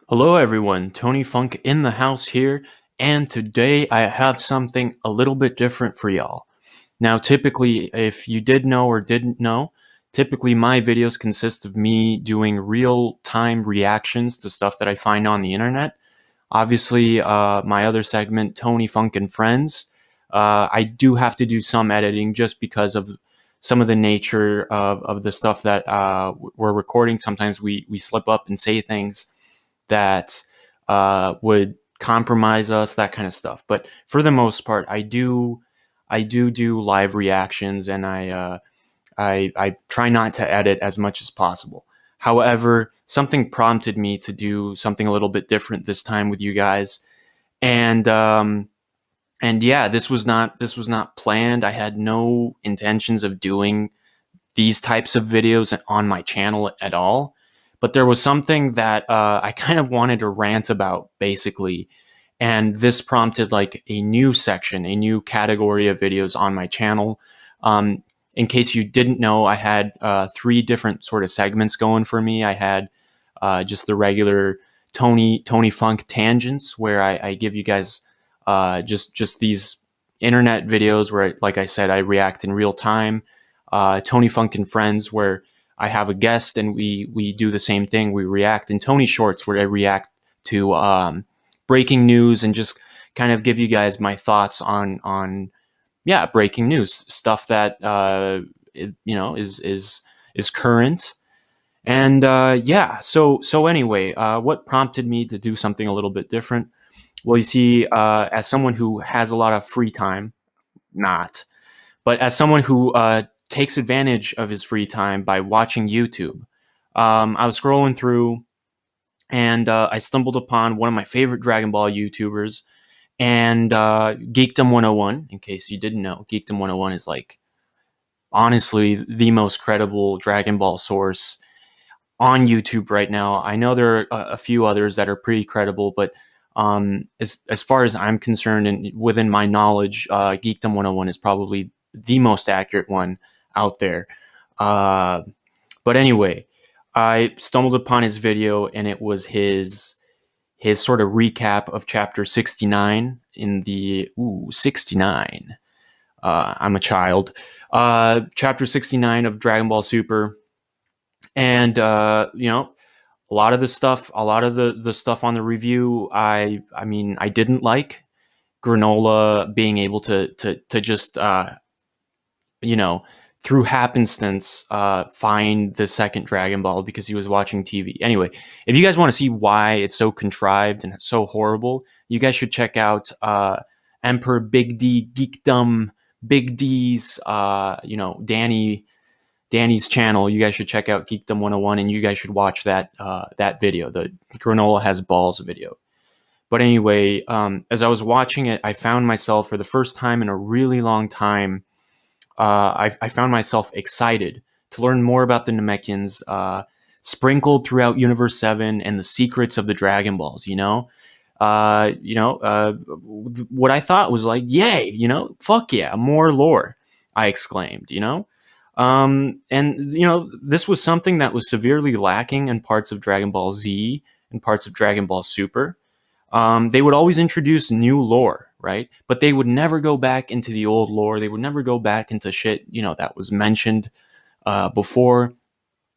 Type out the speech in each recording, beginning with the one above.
Hello everyone, Tony Funk in the house here, and today I have something a little bit different for y'all. Now, typically, if you did know or didn't know, typically my videos consist of me doing real-time reactions to stuff that I find on the internet. Obviously, my other segment, Tony Funk and Friends, I do have to do some editing just because of some of the nature of the stuff that we're recording. Sometimes we slip up and say things that would compromise us, that kind of stuff. But for the most part, I do live reactions, and I try not to edit as much as possible. However, something prompted me to do something a little bit different this time with you guys, and yeah, this was not planned. I had no intentions of doing these types of videos on my channel at all. But there was something that I kind of wanted to rant about, basically. And this prompted like a new section, a new category of videos on my channel. In case you didn't know, I had three different sort of segments going for me. I had just the regular Tony Funk tangents, where I give you guys just these internet videos where, like I said, I react in real time. Tony Funk and Friends, where I have a guest and we do the same thing. We react. And Tony Shorts, where I react to breaking news and just kind of give you guys my thoughts on yeah, breaking news stuff that is current. And yeah, so anyway, what prompted me to do something a little bit different? Well, you see, as someone who has a lot of free time, not, but as someone who takes advantage of his free time by watching YouTube. I was scrolling through, and I stumbled upon one of my favorite Dragon Ball YouTubers, and Geekdom 101. In case you didn't know, Geekdom 101 is like honestly the most credible Dragon Ball source on YouTube right now. I know there are a few others that are pretty credible, but as far as I'm concerned and within my knowledge, Geekdom 101 is probably the most accurate one out there. Uh, but anyway, I stumbled upon his video, and it was his sort of recap of chapter 69 in the 69. I'm a child. Chapter 69 of Dragon Ball Super, and a lot of the stuff, a lot of the stuff on the review, I mean, I didn't like Granola being able to just you know, through happenstance, find the second Dragon Ball because he was watching TV. Anyway, if you guys want to see why it's so contrived and so horrible, you guys should check out Emperor Big D Geekdom Big D's Danny's channel. You guys should check out Geekdom 101, and you guys should watch that video, the Granola Has Balls video. But anyway, as I was watching it, I found myself for the first time in a really long time. I found myself excited to learn more about the Namekians, sprinkled throughout Universe 7 and the secrets of the Dragon Balls, what I thought was like, yay, fuck yeah, more lore, I exclaimed, this was something that was severely lacking in parts of Dragon Ball Z and parts of Dragon Ball Super. They would always introduce new lore, right? But they would never go back into the old lore. They would never go back into shit, that was mentioned before,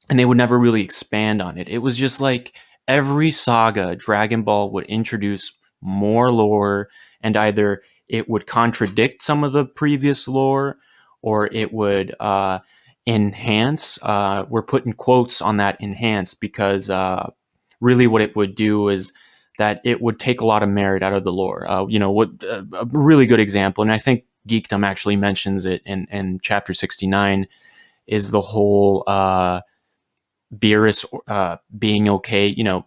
and they would never really expand on it. It was just like every saga, Dragon Ball would introduce more lore, and either it would contradict some of the previous lore, or it would enhance. We're putting quotes on that enhance, because really what it would do is that it would take a lot of merit out of the lore. A really good example, and I think Geekdom actually mentions it in chapter 69, is the whole Beerus being okay,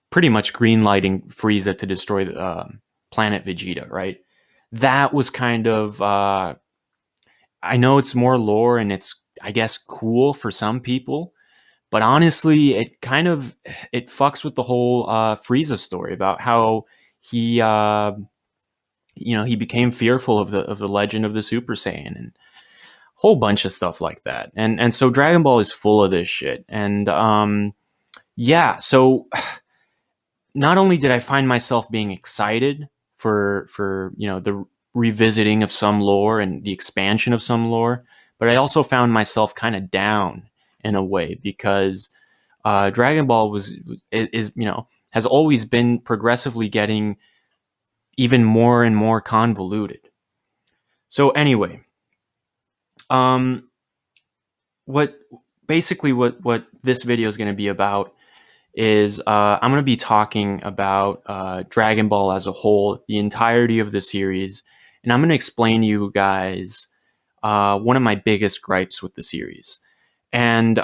pretty much greenlighting Frieza to destroy the planet Vegeta, right? That was kind of, I know it's more lore and it's, I guess, cool for some people, but honestly, it fucks with the whole Frieza story about how he, he became fearful of the legend of the Super Saiyan, and a whole bunch of stuff like that. And so Dragon Ball is full of this shit. And yeah, so not only did I find myself being excited for the revisiting of some lore and the expansion of some lore, but I also found myself kind of down in a way because Dragon Ball is has always been progressively getting even more and more convoluted. So anyway, um, what what this video is going to be about is I'm going to be talking about Dragon Ball as a whole, the entirety of the series, and I'm going to explain to you guys one of my biggest gripes with the series. And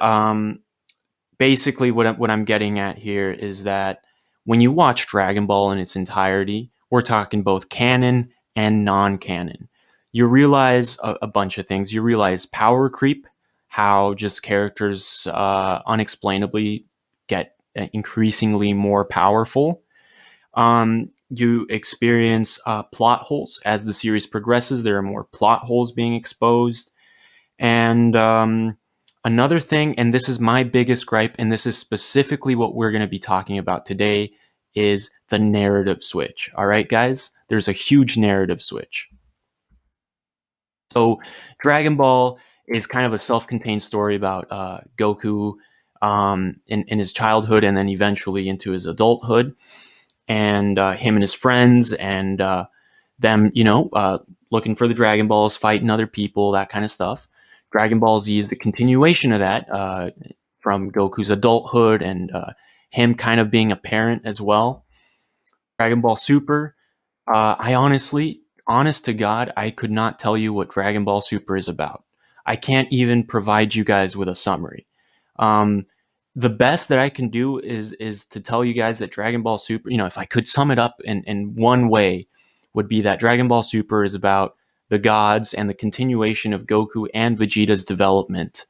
basically, what I'm getting at here is that when you watch Dragon Ball in its entirety, we're talking both canon and non-canon. You realize a bunch of things. You realize power creep, how just characters unexplainably get increasingly more powerful. You experience plot holes as the series progresses. There are more plot holes being exposed. And another thing, and this is my biggest gripe, and this is specifically what we're going to be talking about today, is the narrative switch. All right, guys? There's a huge narrative switch. So, Dragon Ball is kind of a self-contained story about Goku in his childhood and then eventually into his adulthood, and him and his friends, and them, looking for the Dragon Balls, fighting other people, that kind of stuff. Dragon Ball Z is the continuation of that from Goku's adulthood and him kind of being a parent as well. Dragon Ball Super, I honestly, honest to God, I could not tell you what Dragon Ball Super is about. I can't even provide you guys with a summary. Um, the best that I can do is to tell you guys that Dragon Ball Super, if I could sum it up in one way, would be that Dragon Ball Super is about the gods and the continuation of Goku and Vegeta's development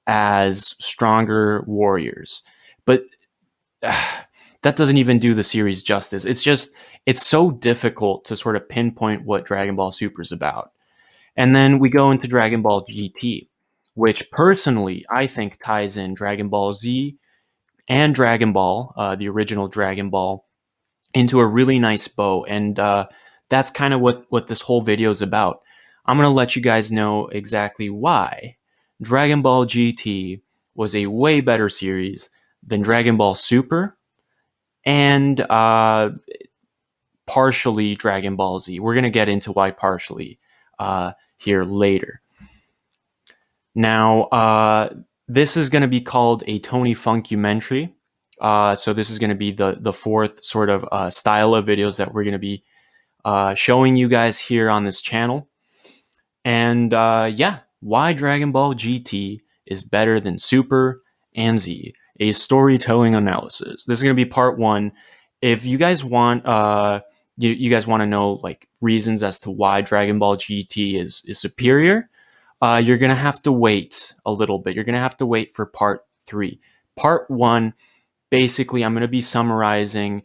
as stronger warriors. But that doesn't even do the series justice. It's so difficult to sort of pinpoint what Dragon Ball Super is about. And then we go into Dragon Ball GT, which personally I think ties in Dragon Ball Z and Dragon Ball, the original Dragon Ball, into a really nice bow. And that's kind of what this whole video is about. I'm going to let you guys know exactly why Dragon Ball GT was a way better series than Dragon Ball Super and partially Dragon Ball Z. We're going to get into why partially here later. Now, this is going to be called a Tony Funkumentary. So this is going to be the fourth sort of style of videos that we're going to be showing you guys here on this channel. And yeah, why Dragon Ball GT is better than Super and Z, a storytelling analysis. This is going to be part one. If you guys want, you guys want to know like reasons as to why Dragon Ball GT is superior, you're going to have to wait a little bit. You're going to have to wait for part three. Part one, basically, I'm going to be summarizing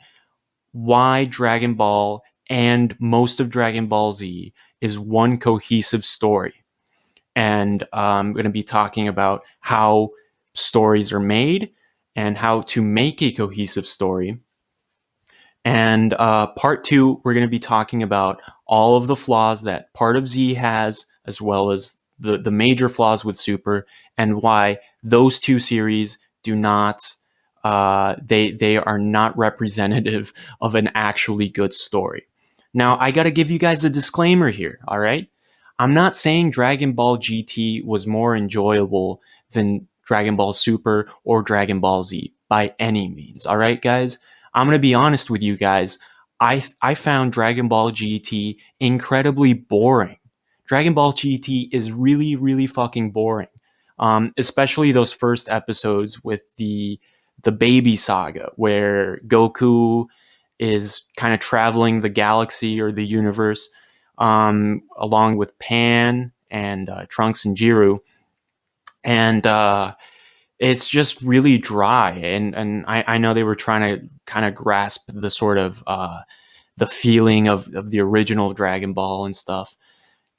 why Dragon Ball and most of Dragon Ball Z is one cohesive story. And I'm going to be talking about how stories are made and how to make a cohesive story. And part two, we're going to be talking about all of the flaws that part of Z has, as well as the major flaws with Super, and why those two series do not, they are not representative of an actually good story. Now, I got to give you guys a disclaimer here, all right? I'm not saying Dragon Ball GT was more enjoyable than Dragon Ball Super or Dragon Ball Z by any means, all right, guys? I'm going to be honest with you guys. I found Dragon Ball GT incredibly boring. Dragon Ball GT is really, really fucking boring. Especially those first episodes with the baby saga, where Goku is kind of traveling the galaxy or the universe, along with Pan and Trunks and Jiru. And it's just really dry. And I know they were trying to kind of grasp the sort of the feeling of the original Dragon Ball and stuff.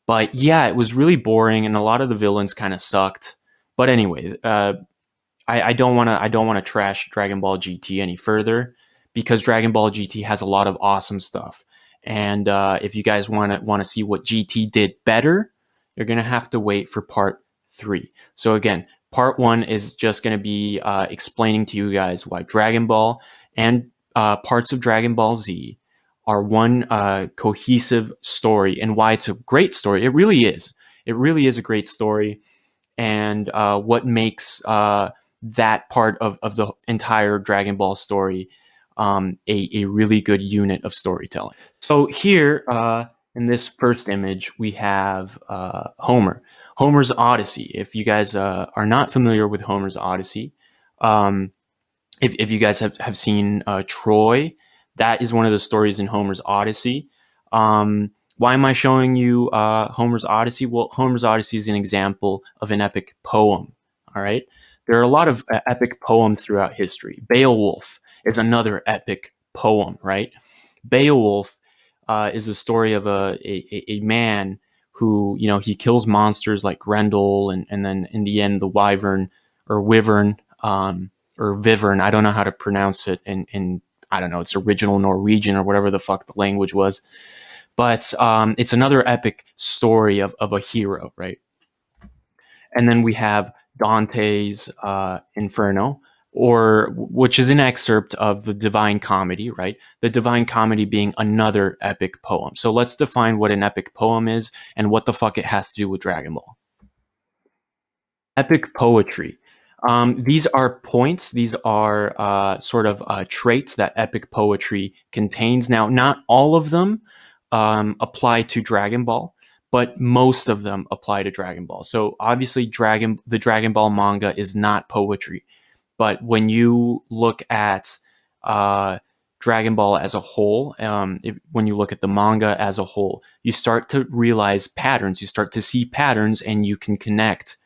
But yeah, it was really boring, and a lot of the villains kind of sucked. But anyway, I don't want to trash Dragon Ball GT any further. because Dragon Ball GT has a lot of awesome stuff. And if you guys want to see what GT did better, you're going to have to wait for part 3. So again, part 1 is just going to be explaining to you guys why Dragon Ball and parts of Dragon Ball Z are one cohesive story, and why it's a great story. It really is. It really is a great story, and what makes that part of the entire Dragon Ball story a really good unit of storytelling. So here, in this first image, we have Homer's Odyssey. If you guys are not familiar with Homer's Odyssey, if you guys have seen Troy, that is one of the stories in Homer's Odyssey. Why am I showing you Homer's Odyssey? Well, Homer's Odyssey is an example of an epic poem. All right, there are a lot of epic poems throughout history. Beowulf is another epic poem, right? Beowulf is a story of a man who, he kills monsters like Grendel, and then in the end, the wyvern or wyvern or vivern, I don't know how to pronounce it in I don't know, it's original Norwegian or whatever the fuck the language was. But it's another epic story of a hero, right? And then we have Dante's Inferno, which is an excerpt of the Divine Comedy, right? The Divine Comedy being another epic poem. So let's define what an epic poem is and what the fuck it has to do with Dragon Ball. Epic poetry. These are points. These are sort of traits that epic poetry contains. Now, not all of them apply to Dragon Ball, but most of them apply to Dragon Ball. So obviously the Dragon Ball manga is not poetry. But when you look at Dragon Ball as a whole, when you look at the manga as a whole, you start to realize patterns. You start to see patterns, and you can connect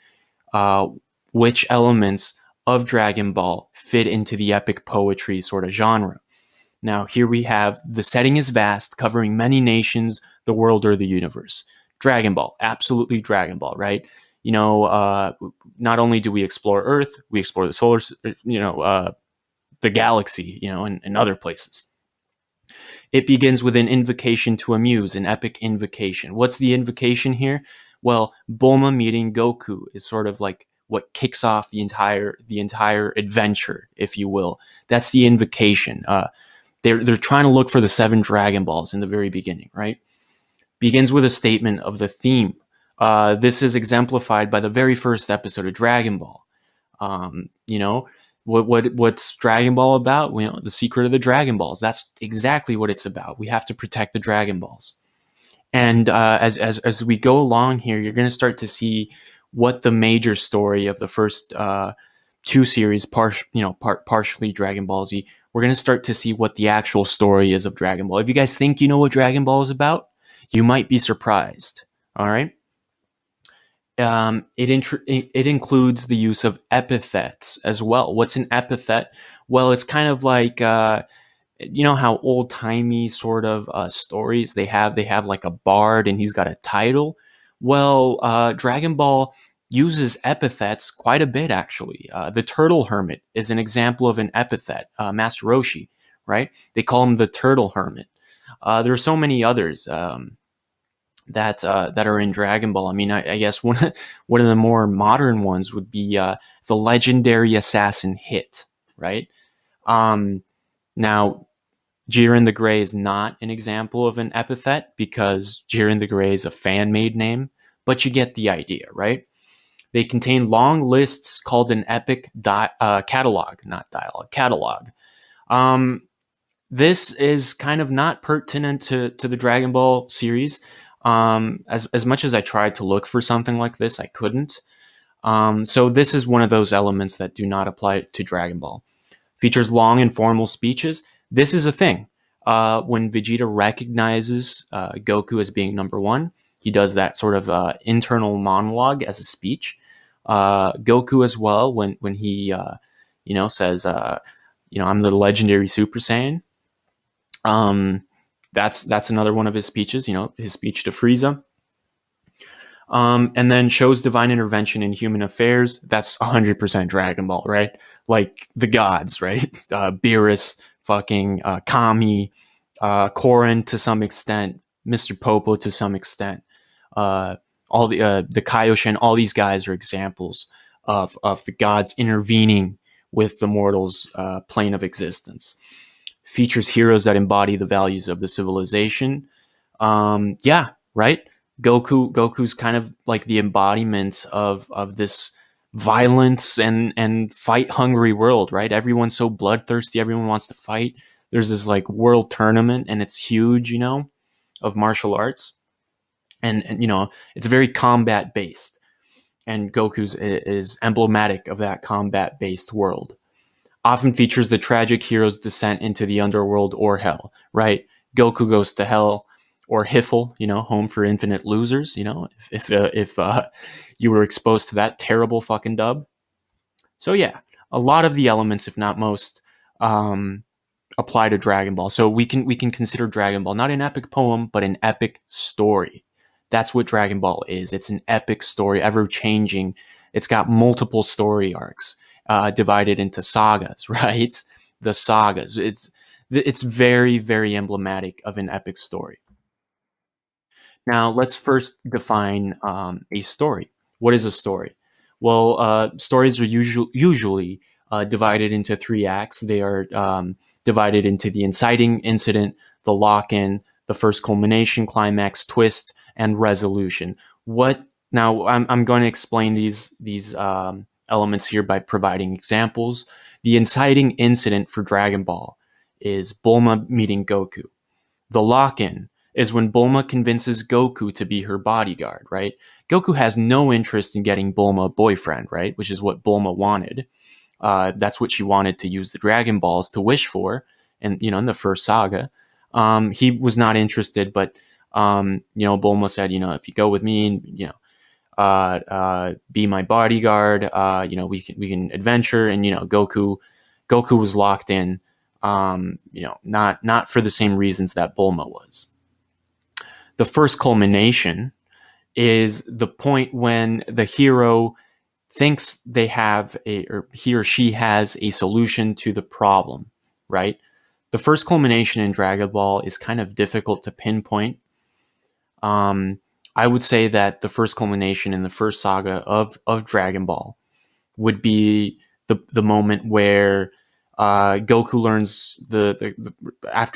which elements of Dragon Ball fit into the epic poetry sort of genre. Now, here we have the setting is vast, covering many nations, the world, or the universe. Dragon Ball, absolutely Dragon Ball, right? Not only do we explore Earth, we explore the solar, the galaxy, and other places. It begins with an invocation to a muse, an epic invocation. What's the invocation here? Well, Bulma meeting Goku is sort of like what kicks off the entire adventure, if you will. That's the invocation. They're trying to look for the 7 Dragon Balls in the very beginning, right? Begins with a statement of the theme. This is exemplified by the very first episode of Dragon Ball. What's Dragon Ball about? The secret of the Dragon Balls. That's exactly what it's about. We have to protect the Dragon Balls. And as we go along here, you're going to start to see what the major story of the first 2 series, partially Dragon Ball Z. We're going to start to see what the actual story is of Dragon Ball. If you guys think you know what Dragon Ball is about, you might be surprised. All right. It includes the use of epithets as well. What's an epithet? Well, it's kind of like how old timey sort of stories they have like a bard and he's got a title. Well, Dragon Ball uses epithets quite a bit, actually. The Turtle Hermit is an example of an epithet. Master Roshi, right? They call him the Turtle Hermit. There are so many others that are in Dragon Ball. I mean, I guess one of the more modern ones would be the legendary assassin Hit, right? Now, Jiren the Grey is not an example of an epithet because Jiren the Grey is a fan-made name, but you get the idea, right? They contain long lists called an epic catalog, not dialogue, catalog. This is kind of not pertinent to the Dragon Ball series. As much as I tried to look for something like this, I couldn't. So this is one of those elements that do not apply to Dragon Ball. Features long and formal speeches. This is a thing. When Vegeta recognizes Goku as being number 1, he does that sort of internal monologue as a speech. Goku as well, when he says I'm the legendary Super Saiyan. That's another one of his speeches. His speech to Frieza. And then shows divine intervention in human affairs. That's 100% Dragon Ball, right? Like the gods, right? Beerus, fucking Kami, Korin to some extent, Mr. Popo to some extent. Uh, all the Kaioshin, all these guys are examples of the gods intervening with the mortals' plane of existence. Features heroes that embody the values of the civilization. Yeah, right. Goku's kind of like the embodiment of this violence and fight hungry world, right? Everyone's so bloodthirsty, everyone wants to fight. There's this like world tournament and it's huge, you know, of martial arts. And you know, it's very combat based. And Goku's is emblematic of that combat based world. Often features the tragic hero's descent into the underworld or hell, right? Goku goes to hell, or Hiffle, you know, home for infinite losers, you know, if you were exposed to that terrible fucking dub. So yeah, a lot of the elements, if not most, apply to Dragon Ball. So we can consider Dragon Ball not an epic poem, but an epic story. That's what Dragon Ball is. It's an epic story, ever changing. It's got multiple story arcs divided into sagas, right? The sagas. It's very, very emblematic of an epic story. Now, let's first define a story. What is a story? Well, stories are usually divided into three acts. They are divided into the inciting incident, the lock-in, the first culmination, climax, twist, and resolution. What now? I'm going to explain these elements here by providing examples. The inciting incident for Dragon Ball is Bulma meeting Goku. The lock-in is when Bulma convinces Goku to be her bodyguard, right? Goku has no interest in getting Bulma a boyfriend, right? Which is what Bulma wanted. That's what she wanted to use the Dragon Balls to wish for, and you know, in the first saga, he was not interested. But you know, Bulma said, you know, if you go with me, you know, be my bodyguard, you know, we can adventure, and you know, Goku was locked in, you know, not for the same reasons that Bulma was. The first culmination is the point when the hero thinks they have or he or she has a solution to the problem, right? The first culmination in Dragon Ball is kind of difficult to pinpoint. I would say that the first culmination in the first saga of Dragon Ball would be the moment where Goku learns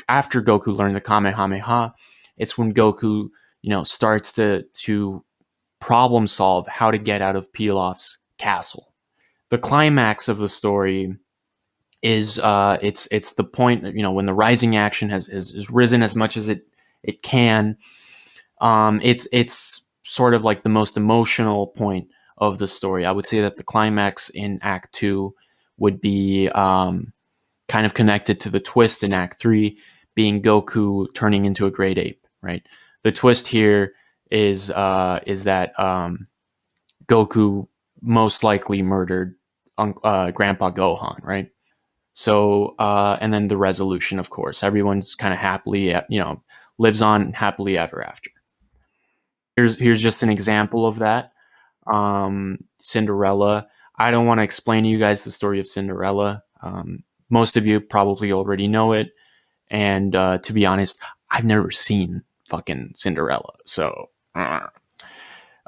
after Goku learned the Kamehameha. It's when Goku, you know, starts to problem solve how to get out of Pilaf's castle. The climax of the story is it's the point, you know, when the rising action has risen as much as it can. It's sort of like the most emotional point of the story. I would say that the climax in Act 2 would be kind of connected to the twist in Act 3, being Goku turning into a great ape, right? The twist here is that Goku most likely murdered Grandpa Gohan, right? So, and then the resolution, of course. Everyone's kind of happily, you know, lives on happily ever after. Here's just an example of that. Cinderella. I don't want to explain to you guys the story of Cinderella. Most of you probably already know it. And to be honest, I've never seen fucking Cinderella. So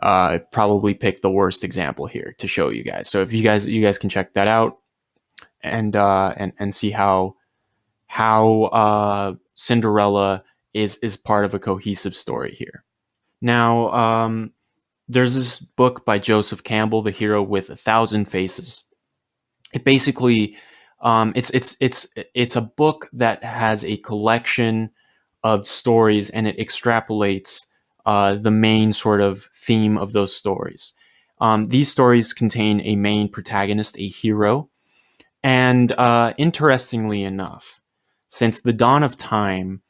probably picked the worst example here to show you guys. So if you guys can check that out and see how Cinderella is part of a cohesive story here. Now, there's this book by Joseph Campbell, The Hero with 1,000 Faces. It basically, it's a book that has a collection of stories, and it extrapolates the main sort of theme of those stories. These stories contain a main protagonist, a hero, and interestingly enough, since the dawn of time,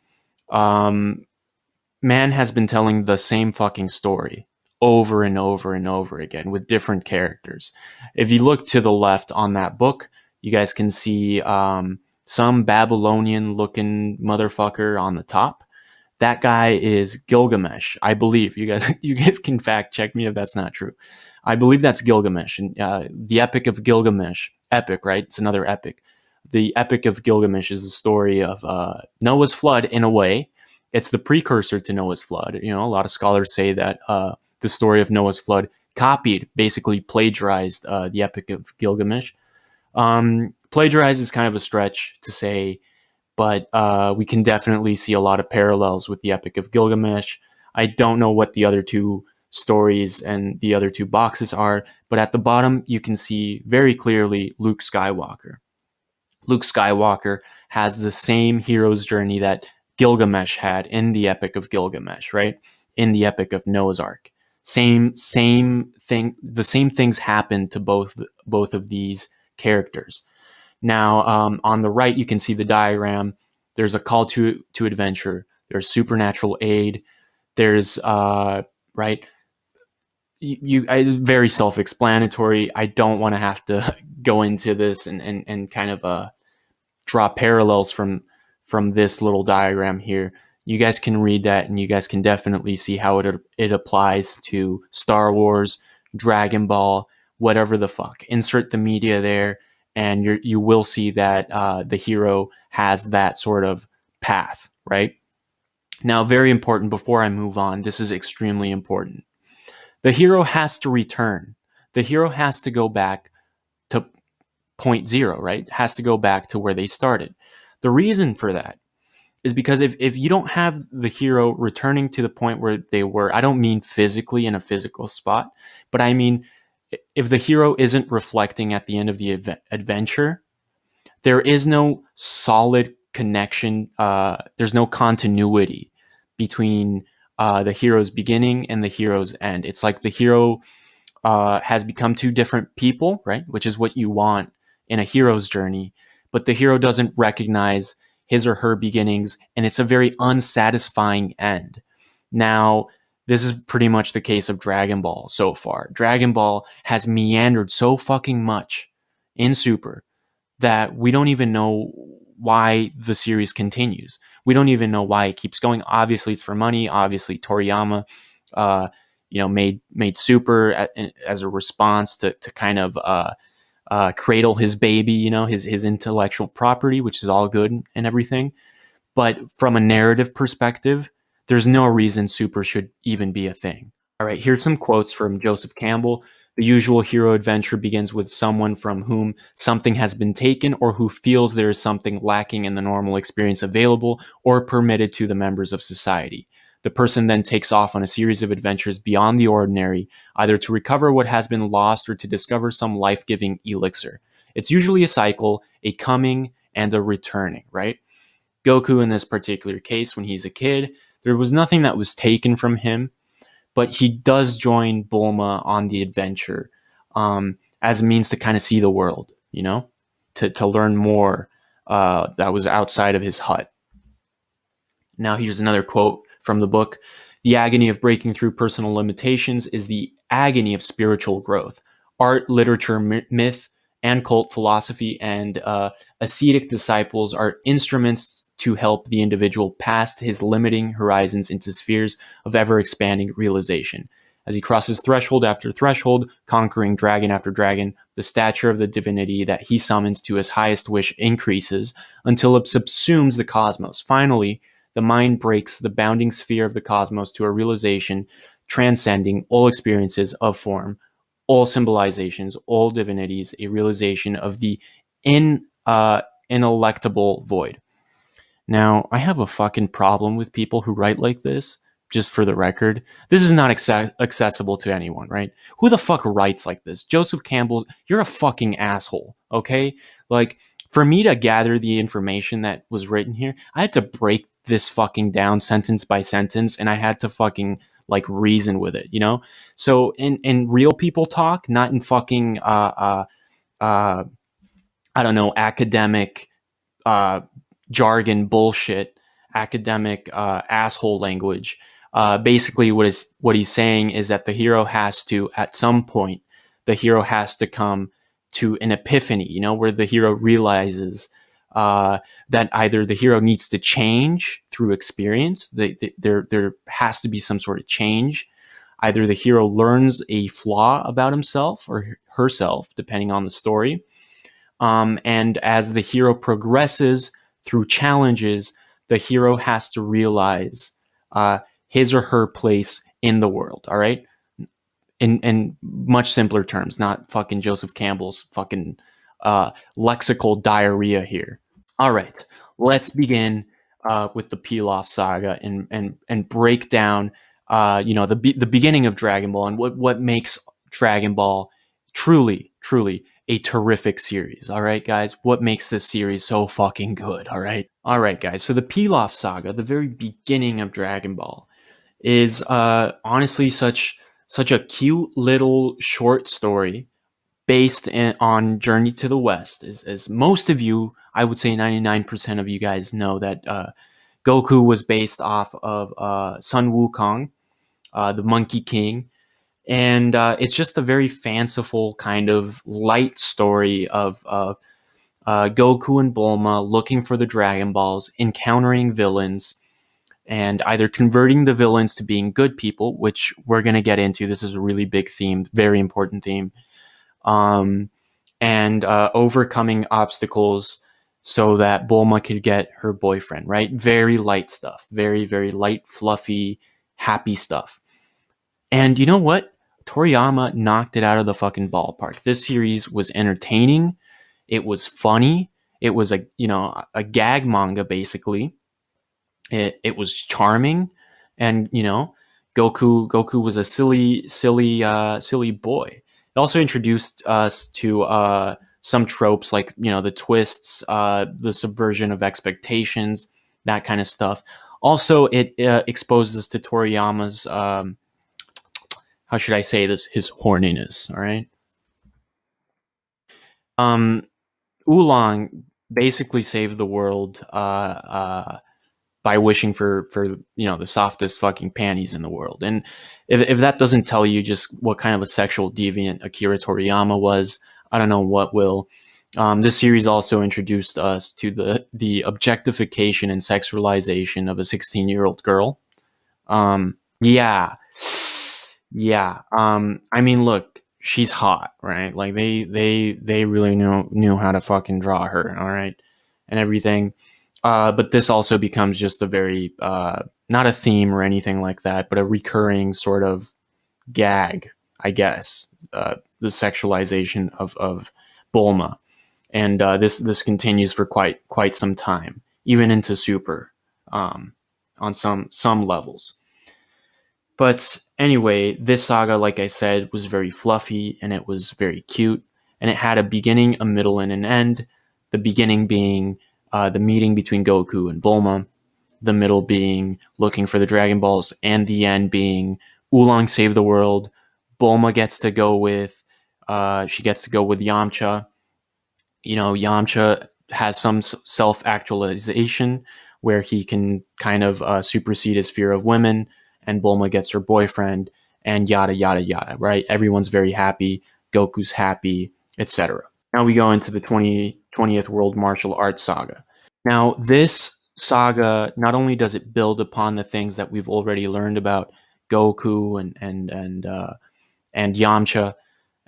man has been telling the same fucking story over and over and over again with different characters. If you look to the left on that book, you guys can see some Babylonian looking motherfucker on the top. That guy is Gilgamesh, I believe. You guys can fact check me if that's not true. I believe that's Gilgamesh, and the Epic of Gilgamesh. Epic, right? It's another epic. The Epic of Gilgamesh is the story of Noah's flood. In a way, it's the precursor to Noah's flood. You know, a lot of scholars say that the story of Noah's flood copied, basically plagiarized the Epic of Gilgamesh. Plagiarize is kind of a stretch to say, but we can definitely see a lot of parallels with the Epic of Gilgamesh. I don't know what the other two stories and the other two boxes are, but at the bottom you can see very clearly Luke Skywalker. Luke Skywalker has the same hero's journey that Gilgamesh had in the Epic of Gilgamesh, right? In the Epic of Noah's Ark. Same thing. The same things happen to both of these characters. Now, on the right, you can see the diagram. There's a call to adventure. There's supernatural aid. There's right. Very self-explanatory. I don't want to have to go into this and kind of draw parallels from this little diagram here. You guys can read that, and you guys can definitely see how it applies to Star Wars, Dragon Ball, whatever the fuck. Insert the media there, and you will see that the hero has that sort of path, right? Now, very important, before I move on, this is extremely important. The hero has to return. The hero has to go back to point zero, right? Has to go back to where they started. The reason for that is because if you don't have the hero returning to the point where they were, I don't mean physically in a physical spot, but I mean if the hero isn't reflecting at the end of the adventure, there is no solid connection. There's no continuity between the hero's beginning and the hero's end. It's like the hero has become two different people, right? Which is what you want in a hero's journey. But the hero doesn't recognize his or her beginnings, and it's a very unsatisfying end. Now, this is pretty much the case of Dragon Ball so far. Dragon Ball has meandered so fucking much in Super that we don't even know why the series continues. We don't even know why it keeps going. Obviously, it's for money. Obviously, Toriyama, made Super as a response to kind of cradle his baby, his intellectual property, which is all good and everything. But from a narrative perspective, there's no reason Super should even be a thing. All right, here's some quotes from Joseph Campbell. The usual hero adventure begins with someone from whom something has been taken or who feels there is something lacking in the normal experience available or permitted to the members of society. The person then takes off on a series of adventures beyond the ordinary, either to recover what has been lost or to discover some life-giving elixir. It's usually a cycle, a coming and a returning, right? Goku, in this particular case, when he's a kid, there was nothing that was taken from him, but he does join Bulma on the adventure as a means to kind of see the world, to learn more that was outside of his hut. Now, here's another quote from the book. The agony of breaking through personal limitations is the agony of spiritual growth. Art, literature, myth, and cult philosophy and ascetic disciples are instruments to help the individual past his limiting horizons into spheres of ever-expanding realization. As he crosses threshold after threshold, conquering dragon after dragon, the stature of the divinity that he summons to his highest wish increases until it subsumes the cosmos. Finally, the mind breaks the bounding sphere of the cosmos to a realization transcending all experiences of form, all symbolizations, all divinities, a realization of the ineluctable void. Now, I have a fucking problem with people who write like this, just for the record. This is not accessible to anyone, right? Who the fuck writes like this? Joseph Campbell, you're a fucking asshole, okay? Like, for me to gather the information that was written here, I had to break this fucking down sentence by sentence, and I had to fucking, reason with it, So, in real people talk, not in fucking, I don't know, academic, jargon bullshit, academic asshole language. Basically, what he's saying is that the hero has to, at some point, come to an epiphany, where the hero realizes that either the hero needs to change through experience. There has to be some sort of change. Either the hero learns a flaw about himself or herself, depending on the story. And as the hero progresses through challenges, the hero has to realize his or her place in the world. All right, in much simpler terms, not fucking Joseph Campbell's fucking lexical diarrhea here. All right, let's begin with the Pilaf saga and break down, the beginning of Dragon Ball and what makes Dragon Ball truly a terrific series. All right, guys, what makes this series so fucking good? All right, guys. So the Pilaf saga, the very beginning of Dragon Ball, is honestly such a cute little short story based on Journey to the West. As most of you, I would say 99% of you guys know that Goku was based off of Sun Wukong, the Monkey King. And it's just a very fanciful kind of light story of Goku and Bulma looking for the Dragon Balls, encountering villains, and either converting the villains to being good people, which we're going to get into. This is a really big theme, very important theme. And overcoming obstacles so that Bulma could get her boyfriend, right? Very light stuff. Very, very light, fluffy, happy stuff. And you know what? Toriyama knocked it out of the fucking ballpark. This series was entertaining. It was funny. It was a gag manga, basically. It was charming. And, Goku was a silly boy. It also introduced us to some tropes like, the twists, the subversion of expectations, that kind of stuff. Also, it exposes us to Toriyama's, how should I say this, his horniness, all right? Oolong basically saved the world by wishing for the softest fucking panties in the world. And if that doesn't tell you just what kind of a sexual deviant Akira Toriyama was, I don't know what will. This series also introduced us to the objectification and sexualization of a 16-year-old girl. Yeah. I mean, look, she's hot, right? Like they really knew how to fucking draw her, all right, and everything. But this also becomes just a very not a theme or anything like that, but a recurring sort of gag, I guess. The sexualization of Bulma, and this continues for quite some time, even into Super, on some levels. But anyway, this saga, like I said, was very fluffy and it was very cute, and it had a beginning, a middle, and an end. The beginning being the meeting between Goku and Bulma, the middle being looking for the Dragon Balls, and the end being Oolong saved the world. Bulma gets to go with Yamcha. Yamcha has some self-actualization where he can kind of supersede his fear of women, and Bulma gets her boyfriend, and yada, yada, yada, right? Everyone's very happy. Goku's happy, etc. Now we go into the 20th World Martial Arts Saga. Now, this saga, not only does it build upon the things that we've already learned about Goku and Yamcha,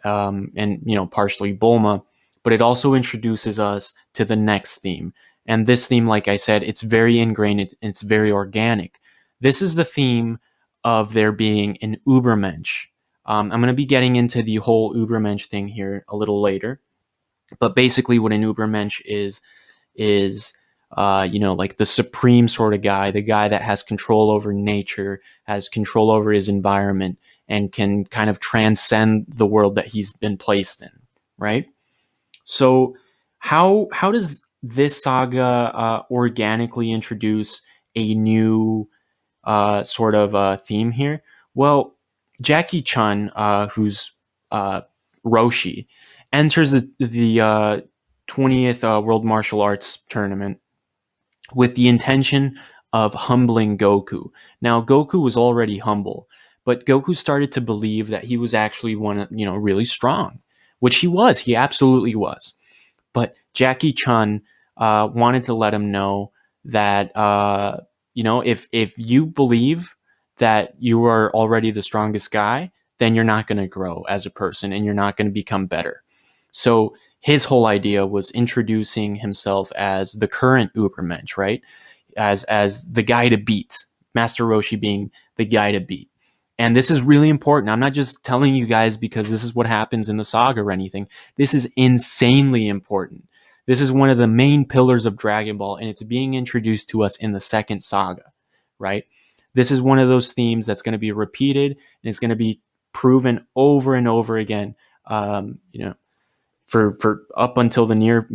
and partially Bulma, but it also introduces us to the next theme. And this theme, like I said, it's very ingrained, it's very organic. This is the theme of there being an Ubermensch. I'm going to be getting into the whole Ubermensch thing here a little later. But basically what an Ubermensch is like the supreme sort of guy, the guy that has control over nature, has control over his environment, and can kind of transcend the world that he's been placed in, right? So how does this saga organically introduce a new sort of theme here? Well, Jackie Chun, who's Roshi, enters the 20th World Martial Arts Tournament with the intention of humbling Goku. Now, Goku was already humble, but Goku started to believe that he was actually really strong, which he was. He absolutely was. But Jackie Chun wanted to let him know that, if you believe that you are already the strongest guy, then you're not going to grow as a person and you're not going to become better. So his whole idea was introducing himself as the current Ubermensch, right? As the guy to beat, Master Roshi being the guy to beat. And this is really important. I'm not just telling you guys because this is what happens in the saga or anything. This is insanely important. This is one of the main pillars of Dragon Ball, and it's being introduced to us in the second saga, right? This is one of those themes that's going to be repeated, and it's going to be proven over and over again, for up until the near,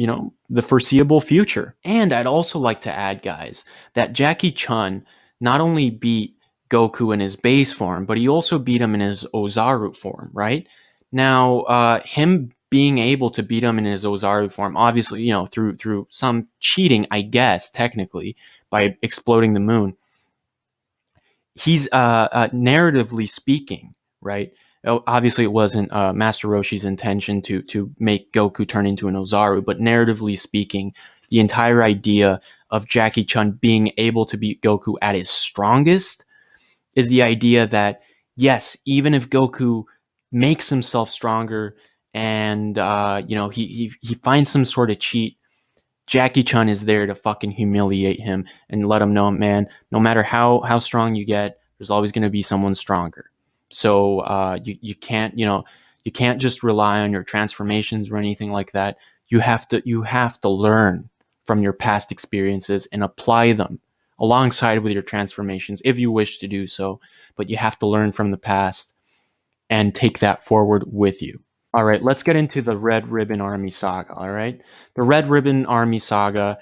the foreseeable future. And I'd also like to add, guys, that Jackie Chun not only beat Goku in his base form, but he also beat him in his Ozaru form, right? Now, him being able to beat him in his Ozaru form, obviously, through some cheating, I guess, technically, by exploding the moon, he's narratively speaking, right? Obviously, it wasn't Master Roshi's intention to make Goku turn into an Ozaru, but narratively speaking, the entire idea of Jackie Chun being able to beat Goku at his strongest is the idea that, yes, even if Goku makes himself stronger and he finds some sort of cheat, Jackie Chun is there to fucking humiliate him and let him know, man, no matter how strong you get, there's always going to be someone stronger. So you can't just rely on your transformations or anything like that. You have to learn from your past experiences and apply them alongside with your transformations if you wish to do so. But you have to learn from the past and take that forward with you. All right, let's get into the Red Ribbon Army Saga, all right? The Red Ribbon Army Saga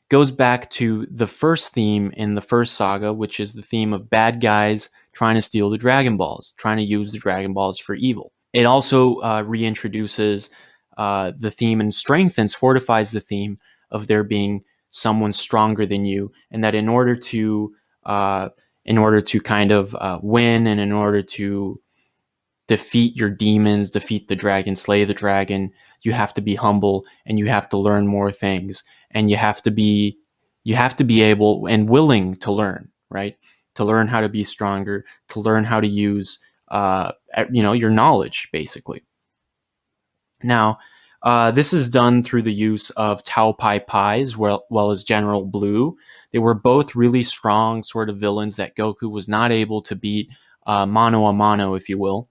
goes back to the first theme in the first saga, which is the theme of bad guys trying to steal the Dragon Balls, trying to use the Dragon Balls for evil. It also reintroduces the theme and strengthens, fortifies the theme of there being someone stronger than you, and that in order to kind of win, and in order to defeat your demons, defeat the dragon, slay the dragon, you have to be humble and you have to learn more things, and you have to be able and willing to learn, right? To learn how to be stronger, to learn how to use your knowledge, basically. Now, this is done through the use of Tao Pai Pai as well as General Blue. They were both really strong sort of villains that Goku was not able to beat mano a mano, if you will.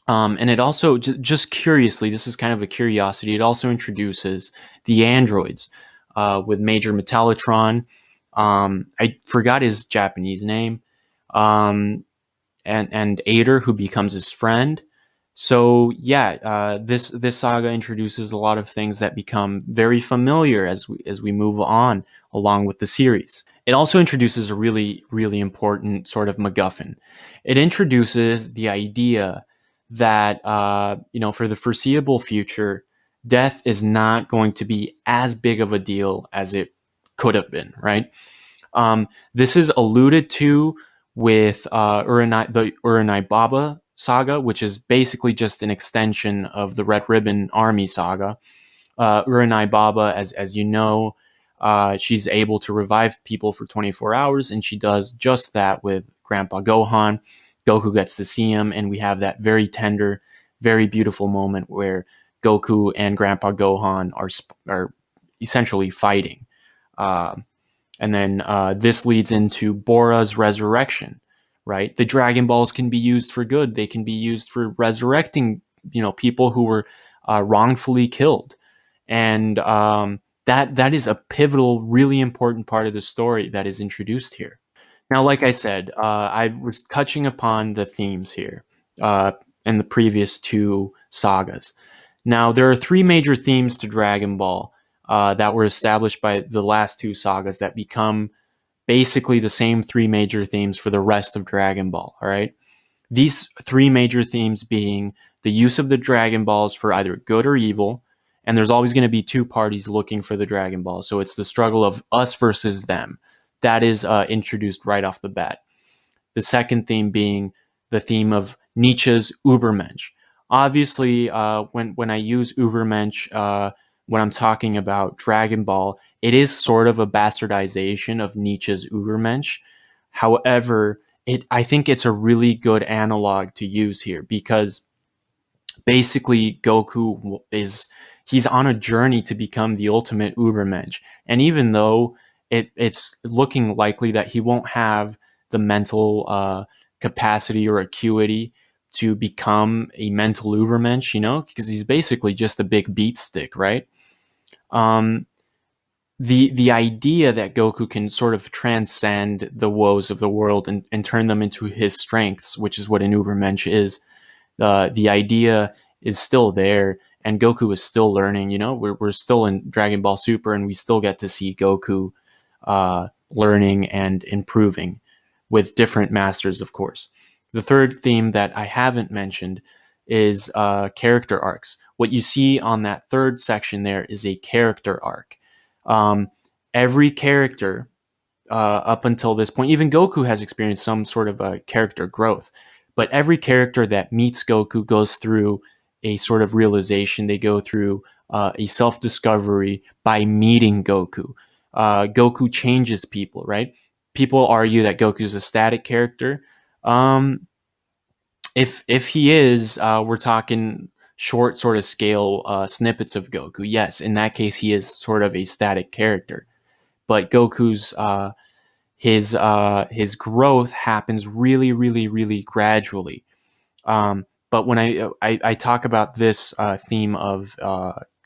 And it also, just curiously, this is kind of a curiosity, it also introduces the androids with Major Metallotron. I forgot his Japanese name. And Ader, who becomes his friend. So yeah, this saga introduces a lot of things that become very familiar as we move on along with the series. It also introduces a really, really important sort of MacGuffin. It introduces the idea that for the foreseeable future, death is not going to be as big of a deal as it could have been, right? This is alluded to with the Uranai Baba saga, which is basically just an extension of the Red Ribbon Army saga. Uranai Baba, as you know, she's able to revive people for 24 hours, and she does just that with Grandpa Gohan. Goku gets to see him, and we have that very tender, very beautiful moment where Goku and Grandpa Gohan are essentially fighting. And then this leads into Bora's resurrection, right? The Dragon Balls can be used for good. They can be used for resurrecting, people who were wrongfully killed. And that is a pivotal, really important part of the story that is introduced here. Now, like I said, I was touching upon the themes here in the previous two sagas. Now, there are three major themes to Dragon Ball that were established by the last two sagas that become basically the same three major themes for the rest of Dragon Ball, all right? These three major themes being the use of the Dragon Balls for either good or evil, and there's always going to be two parties looking for the Dragon Ball, so it's the struggle of us versus them. That is introduced right off the bat. The second theme being the theme of Nietzsche's Übermensch. Obviously, when I use Übermensch, when I'm talking about Dragon Ball, it is sort of a bastardization of Nietzsche's Übermensch. However, I think it's a really good analog to use here, because basically Goku he's on a journey to become the ultimate Ubermensch. And even though it's looking likely that he won't have the mental capacity or acuity to become a mental Ubermensch, because he's basically just a big beat stick, right? The idea that Goku can sort of transcend the woes of the world and turn them into his strengths, which is what an Ubermensch is, the idea is still there, and Goku is still learning. We're still in Dragon Ball Super, and we still get to see Goku learning and improving with different masters, of course. The third theme that I haven't mentioned is character arcs. What you see on that third section there is a character arc. Every character up until this point, even Goku has experienced some sort of a character growth, but every character that meets Goku goes through a sort of realization. They go through a self-discovery by meeting Goku. Goku changes people, right? People argue that Goku is a static character. If he is, we're talking short sort of scale snippets of Goku. Yes, in that case, he is sort of a static character. But Goku's his growth happens really, really, really gradually. But when I talk about this theme of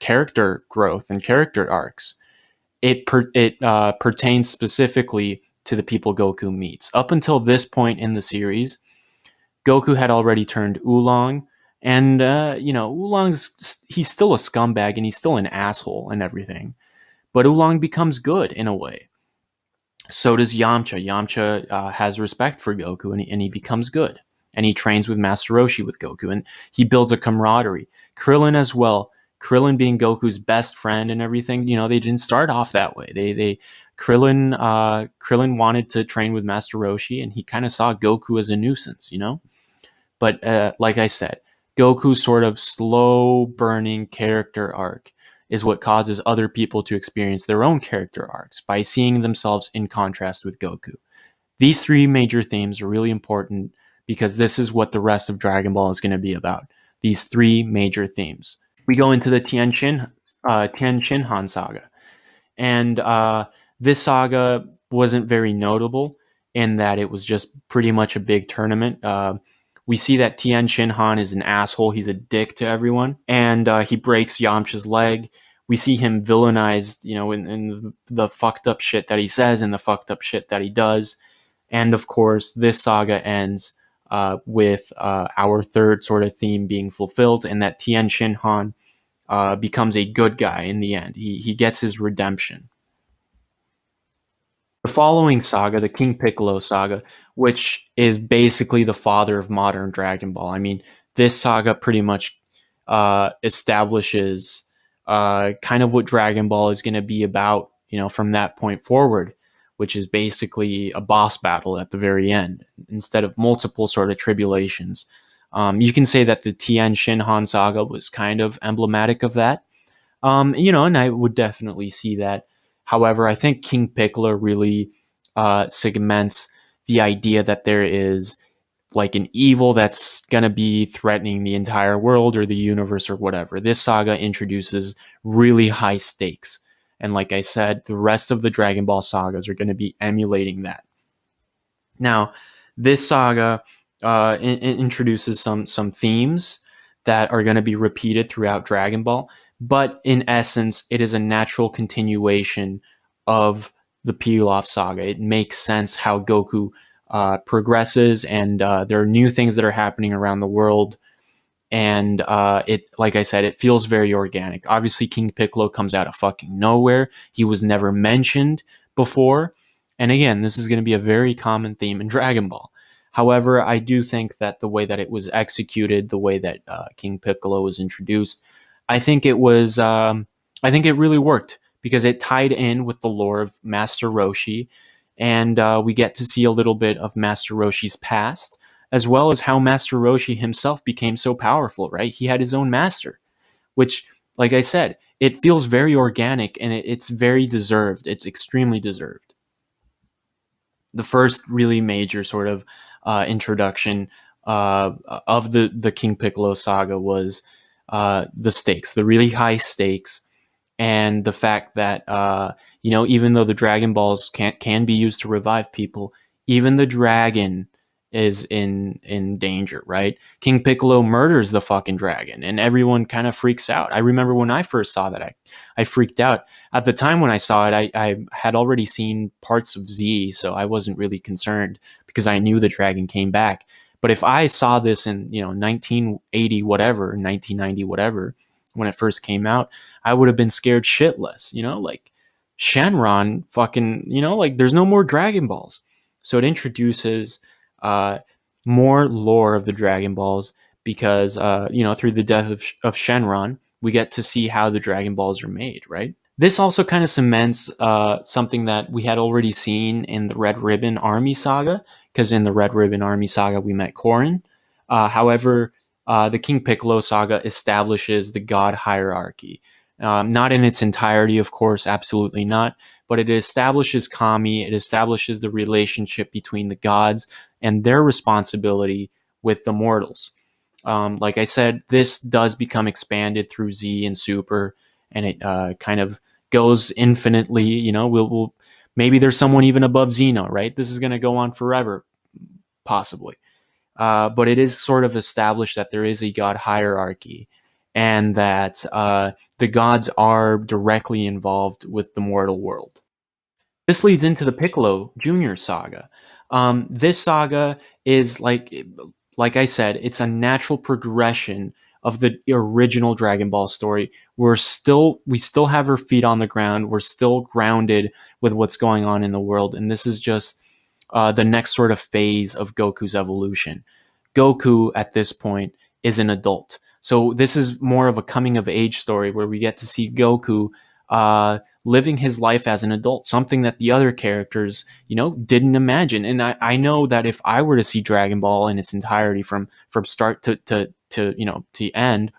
character growth and character arcs, it pertains specifically to the people Goku meets. Up until this point in the series, Goku had already turned Oolong, and he's still a scumbag and he's still an asshole and everything. But Oolong becomes good in a way. So does Yamcha. Yamcha has respect for Goku, and he becomes good. And he trains with Master Roshi with Goku, and he builds a camaraderie. Krillin as well. Krillin being Goku's best friend and everything. They didn't start off that way. Krillin wanted to train with Master Roshi, and he kind of saw Goku as a nuisance, But like I said, Goku's sort of slow burning character arc is what causes other people to experience their own character arcs by seeing themselves in contrast with Goku. These three major themes are really important because this is what the rest of Dragon Ball is going to be about. These three major themes. We go into the Tien Han saga. And this saga wasn't very notable in that it was just pretty much a big tournament. We see that Tien Han is an asshole. He's a dick to everyone. And he breaks Yamcha's leg. We see him villainized, in the fucked up shit that he says and the fucked up shit that he does. And of course, this saga ends with our third sort of theme being fulfilled, and that Tien Han becomes a good guy in the end. He gets his redemption. The following saga, the King Piccolo saga, which is basically the father of modern Dragon Ball. I mean, this saga pretty much establishes kind of what Dragon Ball is going to be about, from that point forward, which is basically a boss battle at the very end, instead of multiple sort of tribulations. You can say that the Tien Han saga was kind of emblematic of that, and I would definitely see that. However, I think King Piccolo really segments the idea that there is like an evil that's going to be threatening the entire world or the universe or whatever. This saga introduces really high stakes. And like I said, the rest of the Dragon Ball sagas are going to be emulating that. Now, this saga introduces some themes that are going to be repeated throughout Dragon Ball. But in essence, it is a natural continuation of the Pilaf saga. It makes sense how Goku progresses, and there are new things that are happening around the world. And like I said, it feels very organic. Obviously, King Piccolo comes out of fucking nowhere. He was never mentioned before. And again, this is going to be a very common theme in Dragon Ball. However, I do think that the way that it was executed, the way that King Piccolo was introduced, I think it really worked because it tied in with the lore of Master Roshi, and we get to see a little bit of Master Roshi's past, as well as how Master Roshi himself became so powerful, right? He had his own master, which, like I said, it feels very organic, and it's very deserved. It's extremely deserved. The first really major sort of introduction of the King Piccolo saga was the stakes, the really high stakes, and the fact that even though the Dragon Balls can be used to revive people, even the dragon is in danger, right? King Piccolo murders the fucking dragon, and everyone kind of freaks out. I remember when I first saw that, I freaked out. At the time when I saw it, I had already seen parts of Z, so I wasn't really concerned because I knew the dragon came back. But if I saw this in 1980 whatever, 1990 whatever, when it first came out, I would have been scared shitless. Like Shenron fucking, like there's no more Dragon Balls. So it introduces more lore of the Dragon Balls because, through the death of Shenron, we get to see how the Dragon Balls are made, right? This also kind of cements something that we had already seen in the Red Ribbon Army saga, because in the Red Ribbon Army saga, we met Korin. However, the King Piccolo saga establishes the god hierarchy. Not in its entirety, of course, absolutely not, but it establishes Kami, it establishes the relationship between the gods and their responsibility with the mortals. Like I said, this does become expanded through Z and Super, and it kind of goes infinitely. We'll maybe there's someone even above Xeno, right? This is going to go on forever, possibly. But it is sort of established that there is a god hierarchy, and that the gods are directly involved with the mortal world. This leads into the Piccolo Jr. saga. This saga is like I said, it's a natural progression of the original Dragon Ball story. We still have our feet on the ground. We're still grounded with what's going on in the world, and this is just the next sort of phase of Goku's evolution. Goku at this point is an adult. So this is more of a coming of age story where we get to see Goku living his life as an adult, something that the other characters, didn't imagine. And I know that if I were to see Dragon Ball in its entirety from start to end,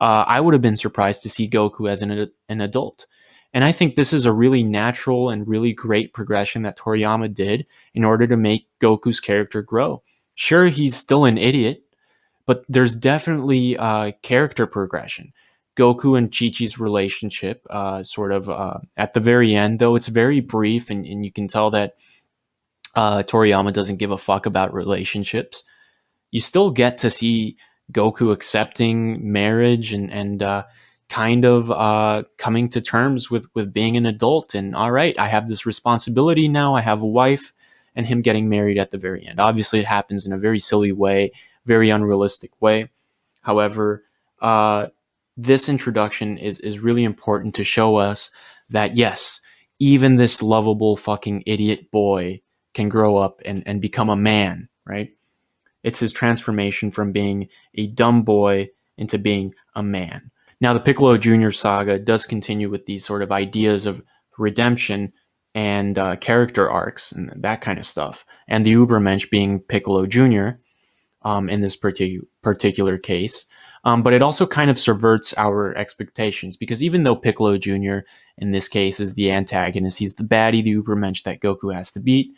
I would have been surprised to see Goku as an adult. And I think this is a really natural and really great progression that Toriyama did in order to make Goku's character grow. Sure, he's still an idiot, but there's definitely character progression. Goku and Chi-Chi's relationship, at the very end, though it's very brief, and you can tell that Toriyama doesn't give a fuck about relationships. You still get to see Goku accepting marriage and kind of coming to terms with being an adult. And all right, I have this responsibility now. I have a wife, and him getting married at the very end. Obviously, it happens in a very silly way, very unrealistic way. However, this introduction is really important to show us that, yes, even this lovable fucking idiot boy can grow up and become a man, right? It's his transformation from being a dumb boy into being a man. Now, the Piccolo Jr. saga does continue with these sort of ideas of redemption and character arcs and that kind of stuff. And the Ubermensch being Piccolo Jr. In this particular case. But it also kind of subverts our expectations, because even though Piccolo Jr. in this case is the antagonist, he's the baddie, the Ubermensch that Goku has to beat,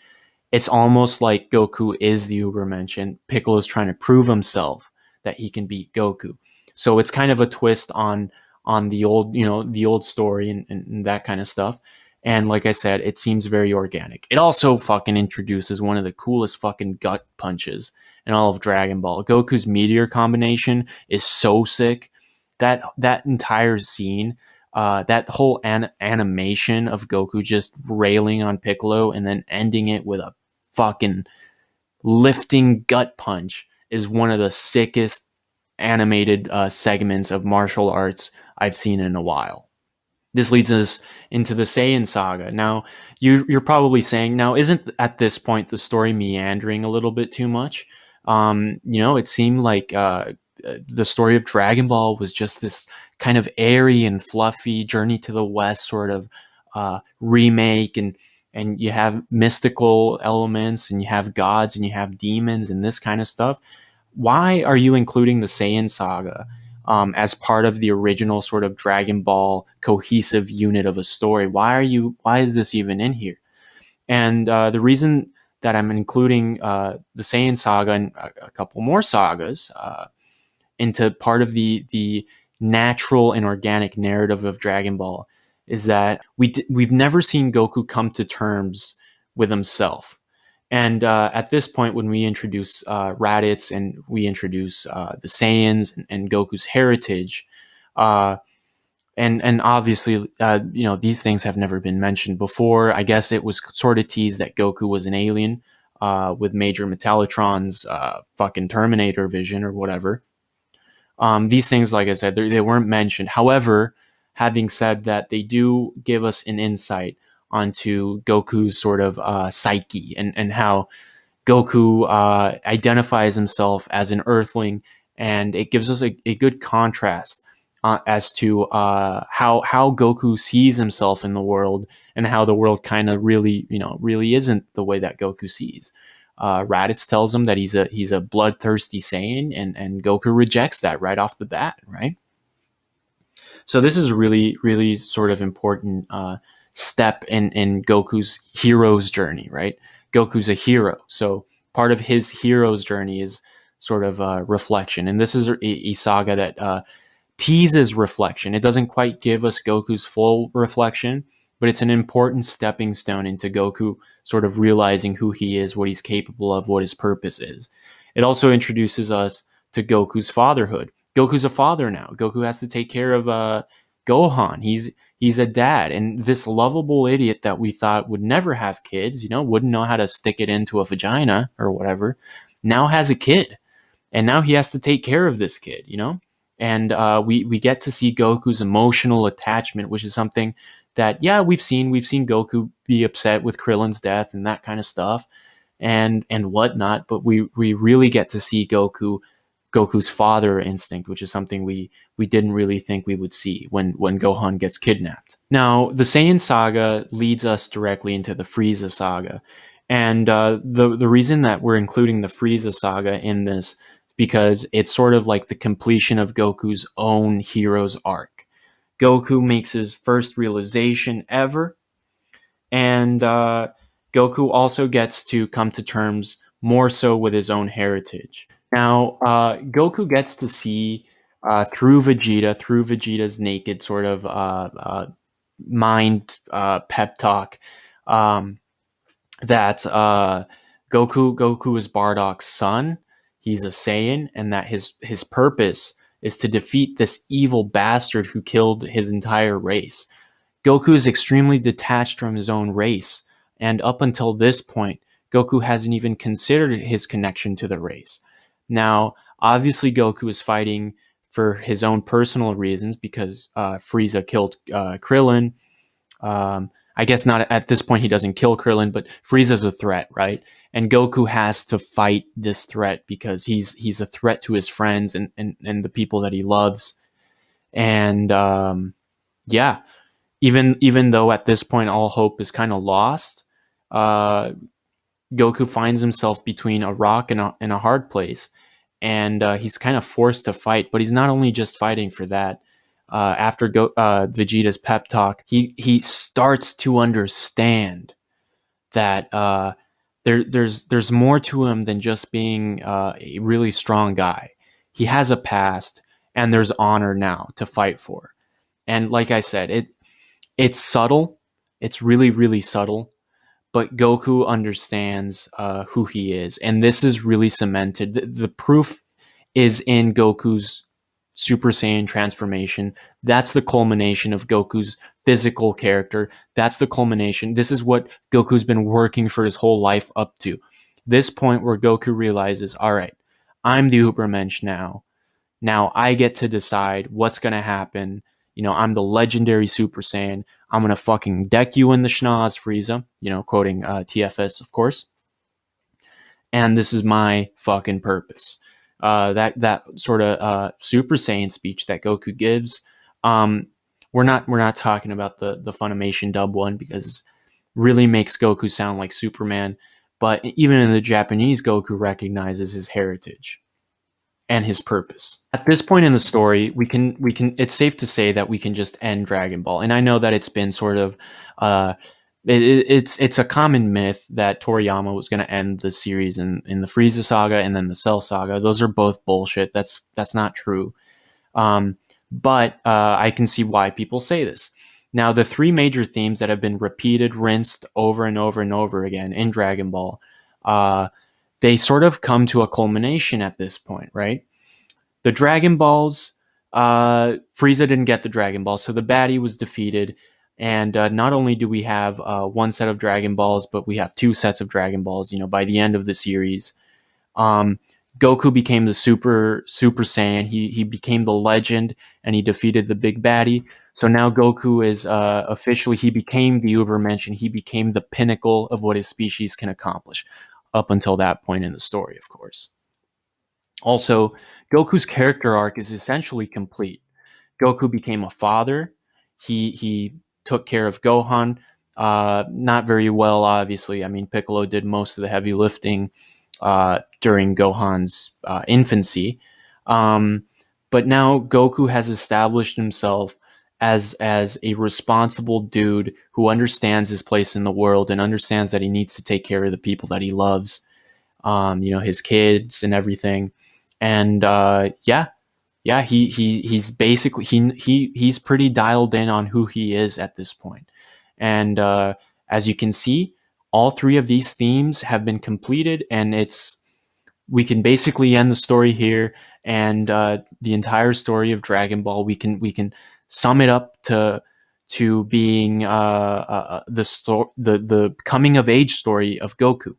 it's almost like Goku is the Ubermensch and Piccolo's trying to prove himself that he can beat Goku. So it's kind of a twist on the old story and that kind of stuff. And like I said, it seems very organic. It also fucking introduces one of the coolest fucking gut punches in all of Dragon Ball. Goku's meteor combination is so sick. That entire scene, that whole animation of Goku just railing on Piccolo and then ending it with a fucking lifting gut punch is one of the sickest animated segments of martial arts I've seen in a while. This leads us into the Saiyan saga. Now, you're probably saying, now, isn't at this point the story meandering a little bit too much? It seemed like the story of Dragon Ball was just this kind of airy and fluffy Journey to the West sort of remake, and you have mystical elements, and you have gods, and you have demons, and this kind of stuff. Why are you including the Saiyan saga as part of the original sort of Dragon Ball cohesive unit of a story. Why is this even in here? And the reason that I'm including the Saiyan saga and a couple more sagas into part of the natural and organic narrative of Dragon Ball is that we've never seen Goku come to terms with himself. And at this point, when we introduce Raditz and we introduce the Saiyans and Goku's heritage, and obviously, these things have never been mentioned before. I guess it was sort of teased that Goku was an alien with Major Metallotron's fucking Terminator vision or whatever. These things, like I said, they weren't mentioned. However, having said that, they do give us an insight onto Goku's sort of psyche and how Goku identifies himself as an Earthling, and it gives us a good contrast as to how Goku sees himself in the world, and how the world kind of really isn't the way that Goku sees. Raditz tells him that he's a bloodthirsty Saiyan, and Goku rejects that right off the bat, right? So this is a really sort of important step in Goku's hero's journey, right? Goku's a hero, so part of his hero's journey is sort of reflection, and this is a saga that teases reflection. It doesn't quite give us Goku's full reflection, but it's an important stepping stone into Goku sort of realizing who he is, what he's capable of, what his purpose is. It also introduces us to Goku's fatherhood. Goku's a father now. Goku has to take care of Gohan. He's a dad, and this lovable idiot that we thought would never have kids, wouldn't know how to stick it into a vagina or whatever, now has a kid, and now he has to take care of this kid, And we get to see Goku's emotional attachment, which is something that, we've seen Goku be upset with Krillin's death and that kind of stuff and whatnot, but we really get to see Goku's father instinct, which is something we didn't really think we would see when Gohan gets kidnapped. Now, the Saiyan saga leads us directly into the Frieza saga, and the reason that we're including the Frieza saga in this, because it's sort of like the completion of Goku's own hero's arc. Goku makes his first realization ever, and Goku also gets to come to terms more so with his own heritage. Now, Goku gets to see through Vegeta's naked sort of mind pep talk, that Goku is Bardock's son. He's a Saiyan, and that his purpose is to defeat this evil bastard who killed his entire race. Goku is extremely detached from his own race, and up until this point, Goku hasn't even considered his connection to the race. Now, obviously, Goku is fighting for his own personal reasons because Frieza killed Krillin. I guess not at this point, he doesn't kill Krillin, but Frieza's a threat, right? And Goku has to fight this threat because he's a threat to his friends and the people that he loves. And even though at this point all hope is kind of lost, Goku finds himself between a rock and a hard place, and he's kind of forced to fight. But he's not only just fighting for that. After Vegeta's pep talk, he starts to understand that there's more to him than just being a really strong guy. He has a past, and there's honor now to fight for. And like I said, it's subtle. It's really, really subtle. But Goku understands who he is, and this is really cemented. The proof is in Goku's Super Saiyan transformation. That's the culmination of Goku's physical character. That's the culmination. This is what Goku's been working for his whole life up to. This point where Goku realizes, all right, I'm the Ubermensch now. Now I get to decide what's going to happen. I'm the legendary Super Saiyan. I'm going to fucking deck you in the schnoz, Frieza. Quoting TFS, of course. And this is my fucking purpose. That sort of Super Saiyan speech that Goku gives. We're not talking about the Funimation dub one, because it really makes Goku sound like Superman. But even in the Japanese, Goku recognizes his heritage. and his purpose. At this point in the story, we can it's safe to say that we can just end Dragon Ball. And I know that it's been sort of it's a common myth that Toriyama was going to end the series in the Frieza saga and then the Cell saga. Those are both bullshit. That's not true. But I can see why people say this. Now, the three major themes that have been repeated, rinsed over and over and over again in Dragon Ball, they sort of come to a culmination at this point, right? The Dragon Balls, Frieza didn't get the Dragon Ball, so the baddie was defeated. And not only do we have one set of Dragon Balls, but we have two sets of Dragon Balls, by the end of the series. Goku became the Super Saiyan. He became the legend, and he defeated the big baddie. So now Goku is officially, he became the Ubermensch, and he became the pinnacle of what his species can accomplish, up until that point in the story, of course. Also, Goku's character arc is essentially complete. Goku became a father. He took care of Gohan. Not very well, obviously. I mean, Piccolo did most of the heavy lifting during Gohan's infancy. But now Goku has established himself as a responsible dude who understands his place in the world and understands that he needs to take care of the people that he loves, his kids and everything. And he's basically he's pretty dialed in on who he is at this point. And as you can see, all three of these themes have been completed, and we can basically end the story here. And the entire story of Dragon Ball, we can sum it up to being the coming of age story of Goku.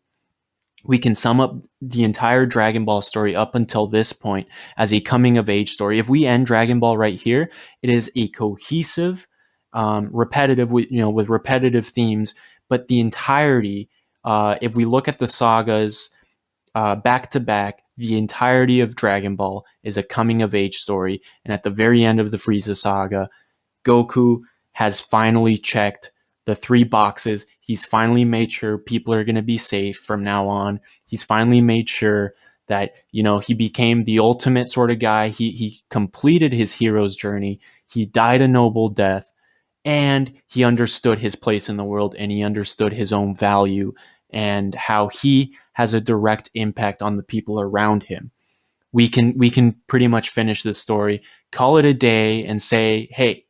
We can sum up the entire Dragon Ball story up until this point as a coming of age story. If we end Dragon Ball right here, it is a cohesive, repetitive, with repetitive themes, but the entirety, if we look at the sagas back to back, the entirety of Dragon Ball is a coming of age story. And at the very end of the Frieza saga, Goku has finally checked the three boxes. He's finally made sure people are going to be safe from now on. He's finally made sure that, he became the ultimate sort of guy. He completed his hero's journey. He died a noble death, and he understood his place in the world, and he understood his own value and how he has a direct impact on the people around him. We can pretty much finish this story, call it a day, and say, hey,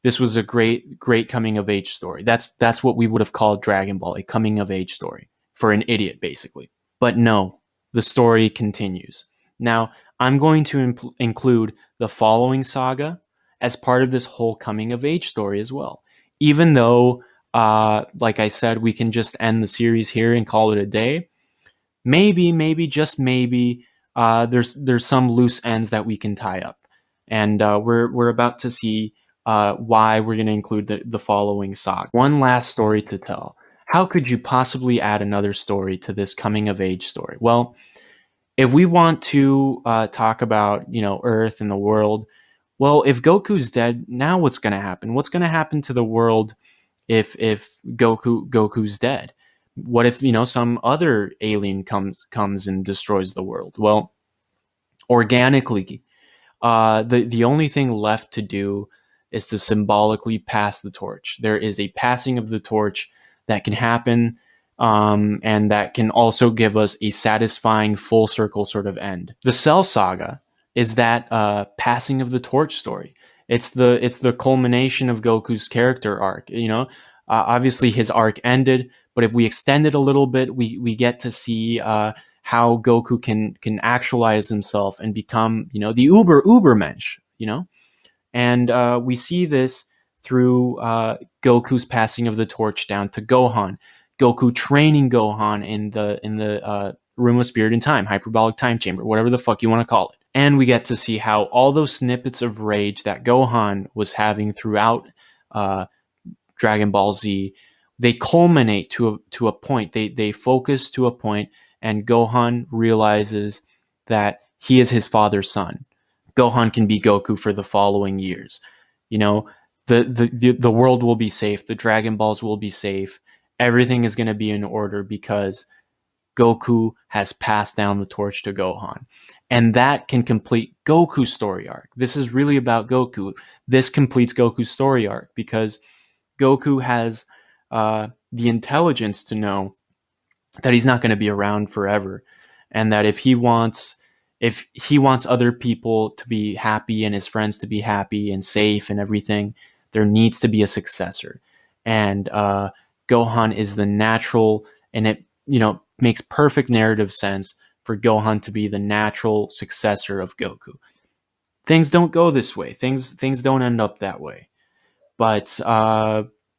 this was a great coming of age story. That's what we would have called Dragon Ball, a coming of age story for an idiot, basically. But no, the story continues. Now, I'm going to include the following saga as part of this whole coming of age story as well. Even though, like I said, we can just end the series here and call it a day. Maybe, just maybe, there's some loose ends that we can tie up. And we're about to see why we're going to include the following saga. One last story to tell. How could you possibly add another story to this coming of age story? Well, if we want to talk about, Earth and the world, well, if Goku's dead, now what's going to happen? What's going to happen to the world if Goku's dead? What if, some other alien comes and destroys the world? Well, organically, the only thing left to do is to symbolically pass the torch. There is a passing of the torch that can happen, and that can also give us a satisfying full circle sort of end. The Cell saga is that passing of the torch story. It's the culmination of Goku's character arc. Obviously his arc ended, but if we extend it a little bit, we get to see how Goku can actualize himself and become, the Ubermensch, and we see this through Goku's passing of the torch down to Gohan, Goku training Gohan in the Room of Spirit and Time, hyperbolic time chamber, whatever the fuck you want to call it. And we get to see how all those snippets of rage that Gohan was having throughout Dragon Ball Z, they culminate to a point. They focus to a point, and Gohan realizes that he is his father's son. Gohan can be Goku for the following years. The world will be safe. The Dragon Balls will be safe. Everything is going to be in order because Goku has passed down the torch to Gohan. And that can complete Goku's story arc. This is really about Goku. This completes Goku's story arc because Goku has the intelligence to know that he's not going to be around forever, and that if he wants other people to be happy and his friends to be happy and safe and everything, there needs to be a successor. And Gohan is the natural, and it makes perfect narrative sense for Gohan to be the natural successor of Goku. Things don't go this way. Things don't end up that way. But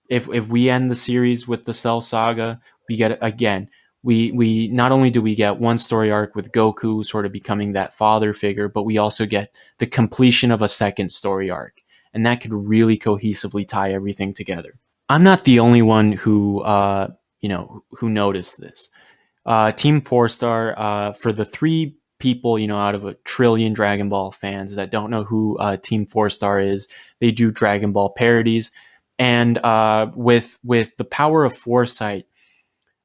if we end the series with the Cell Saga, we get again. We not only do we get one story arc with Goku sort of becoming that father figure, but we also get the completion of a second story arc, and that could really cohesively tie everything together. I'm not the only one who who noticed this. Team 4-Star, for the 3 people, out of a trillion Dragon Ball fans that don't know who Team 4-Star is, they do Dragon Ball parodies. And with the power of foresight,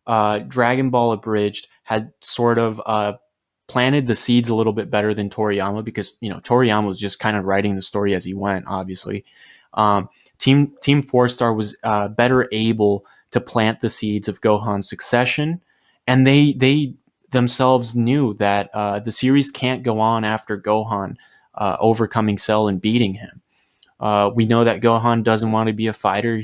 Dragon Ball Abridged had sort of planted the seeds a little bit better than Toriyama, because Toriyama was just kind of writing the story as he went, obviously. Team 4-Star was better able to plant the seeds of Gohan's succession, and they themselves knew that the series can't go on after Gohan overcoming Cell and beating him. We know that Gohan doesn't want to be a fighter.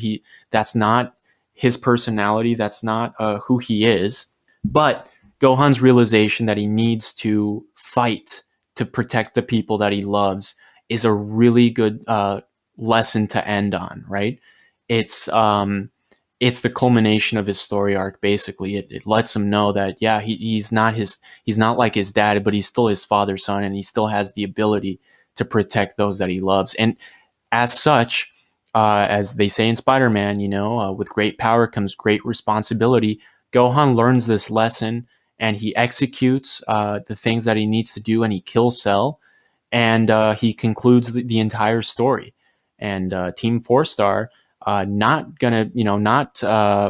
That's not his personality. That's not who he is. But Gohan's realization that he needs to fight to protect the people that he loves is a really good lesson to end on, right? It's the culmination of his story arc. Basically, it lets him know that he's not like his dad, but he's still his father's son, and he still has the ability to protect those that he loves. And as such, as they say in Spider-Man, with great power comes great responsibility. Gohan learns this lesson, and he executes the things that he needs to do, and he kills Cell, and he concludes the entire story. And Team 4-Star, not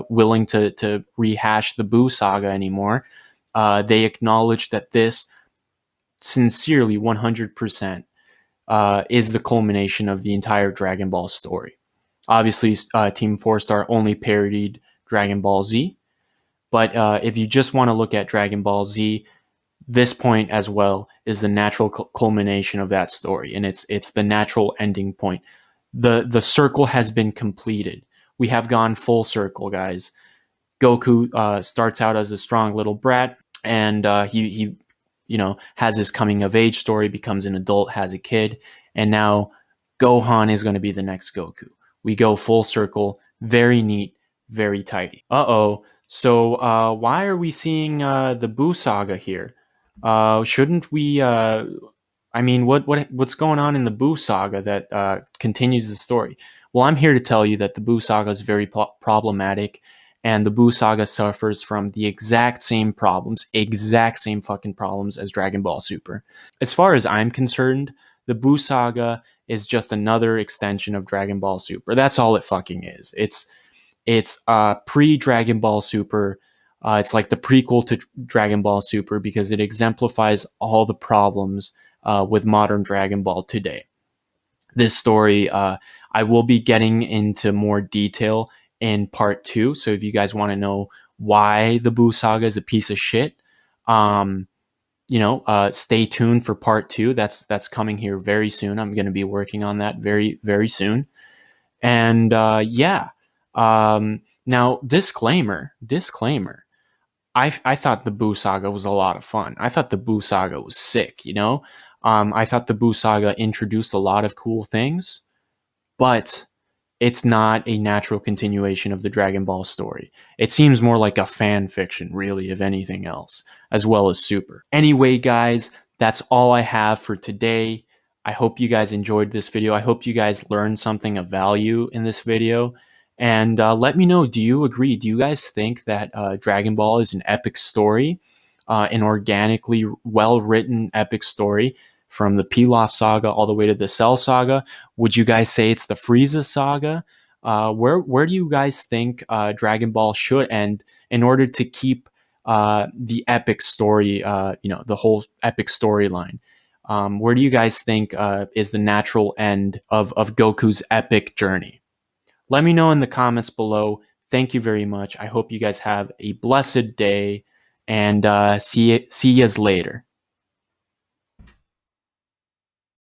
willing to rehash the Buu saga anymore. They acknowledge that this, sincerely, 100%, is the culmination of the entire Dragon Ball story. Obviously, Team 4-Star only parodied Dragon Ball Z, but if you just want to look at Dragon Ball Z, this point as well is the natural culmination of that story, and it's the natural ending point. The circle has been completed. We have gone full circle, guys. Goku starts out as a strong little brat, and he has his coming of age story, becomes an adult, has a kid, and now Gohan is going to be the next Goku. We go full circle, very neat, very tidy. So why are we seeing the Buu saga here? Shouldn't we? What's going on in the Buu saga that continues the story? Well, I'm here to tell you that the Buu saga is very problematic, and the Buu saga suffers from the exact same fucking problems as Dragon Ball Super. As far as I'm concerned, the Buu saga is just another extension of Dragon Ball Super. That's all it fucking is. It's pre-Dragon Ball Super. It's like the prequel to Dragon Ball Super because it exemplifies all the problems with modern Dragon Ball today. This story, I will be getting into more detail in part 2. So if you guys want to know why the Buu saga is a piece of shit, stay tuned for part 2. That's coming here very soon. I'm going to be working on that very, very soon. And now disclaimer. I thought the Buu saga was a lot of fun. I thought the Buu saga was sick, I thought the Buu saga introduced a lot of cool things, but it's not a natural continuation of the Dragon Ball story. It seems more like a fan fiction, really, if anything else, as well as Super. Anyway, guys, that's all I have for today. I hope you guys enjoyed this video. I hope you guys learned something of value in this video. And let me know, do you agree? Do you guys think that Dragon Ball is an epic story, an organically well-written epic story from the Pilaf saga all the way to the Cell saga? Would you guys say it's the Frieza saga? Where do you guys think Dragon Ball should end in order to keep the epic story, the whole epic storyline. Where do you guys think is the natural end of Goku's epic journey? Let me know in the comments below. Thank you very much. I hope you guys have a blessed day, and see yous later.